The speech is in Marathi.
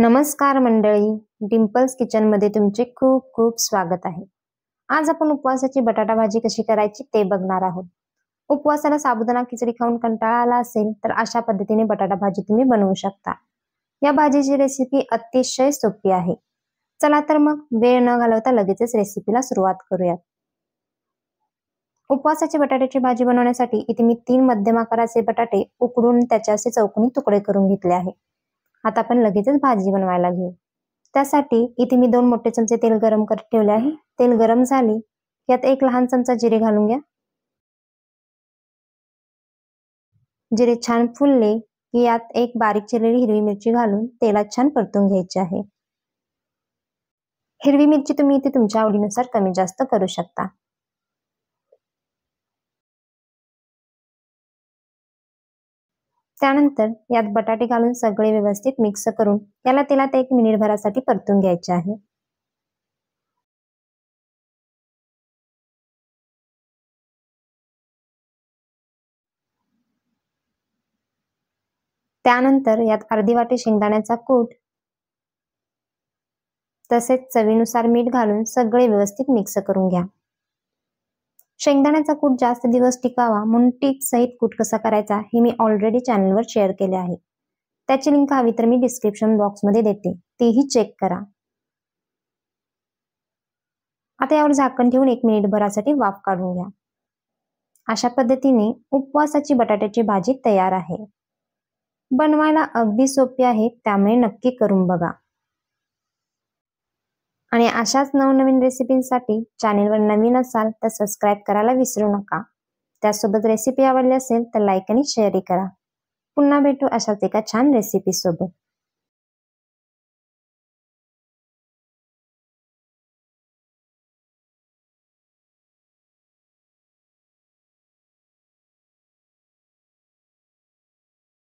नमस्कार मंडळी, डिंपल्स किचनमध्ये तुमचे खूप खूप स्वागत आहे। आज आपण उपवासाची बटाटा भाजी कशी करायची ते बघणार आहोत। उपवासाला साबुदाणा खिचडी खाऊन कंटाळा आला असेल तर अशा पद्धतीने बटाटा भाजी तुम्ही बनवू शकता। या भाजीची रेसिपी अतिशय सोपी आहे। चला तर मग वेळ न घालवता लगेचच रेसिपीला सुरुवात करूयात। उपवासाची बटाट्याची भाजी बनवण्यासाठी इथे मी 3 मध्यम आकाराचे बटाटे उकडून त्याचे असे चौकोनी तुकडे करून घेतले आहे। आता आपण लगेचच भाजी बनवायला घेऊ। त्यासाठी इथे मी 2 मोठे चमचे तेल गरम करत ठेवले आहे। तेल गरम झाले की यात 1 लहान चमचा जिरे घालून घ्या। जिरे छान फुलले की यात 1 बारीक चिरलेली हिरवी मिरची घालून तेलात छान परतून घ्यायची आहे। हिरवी मिरची तुम्ही इथे तुमच्या आवडीनुसार कमी जास्त करू शकता। त्यानंतर यात बटाटे घालून सगळे व्यवस्थित मिक्स करून याला तेलात 1 मिनिटभरासाठी परतून घ्यायचे आहे। त्यानंतर यात अर्धी वाटी शेंगदाण्याचा कूट तसेच चवीनुसार मीठ घालून सगळे व्यवस्थित मिक्स करून घ्या। शेंगदाण्याचा कूट जास्त दिवस टिकावा म्हणून टिप सहित कूट कसा करायचा हे मी ऑलरेडी चॅनलवर शेअर केले आहे। त्याची लिंक हवी तर मी डिस्क्रिप्शन बॉक्समध्ये देते, तेही चेक करा। आता यावर झाकण ठेवून 1 मिनिटभरासाठी वाफ काढून घ्या। अशा पद्धतीने उपवासाची बटाट्याची भाजी तयार आहे। बनवायला अगदी सोपी आहे, त्यामुळे नक्की करून बघा। आणि अशाच नवनवीन रेसिपींसाठी चॅनलवर नवीन असाल तर सबस्क्राईब करायला विसरू नका। त्यासोबत रेसिपी आवडली असेल तर लाईक आणि शेअरही करा। पुन्हा भेटू अशाच एका छान रेसिपी सोबत।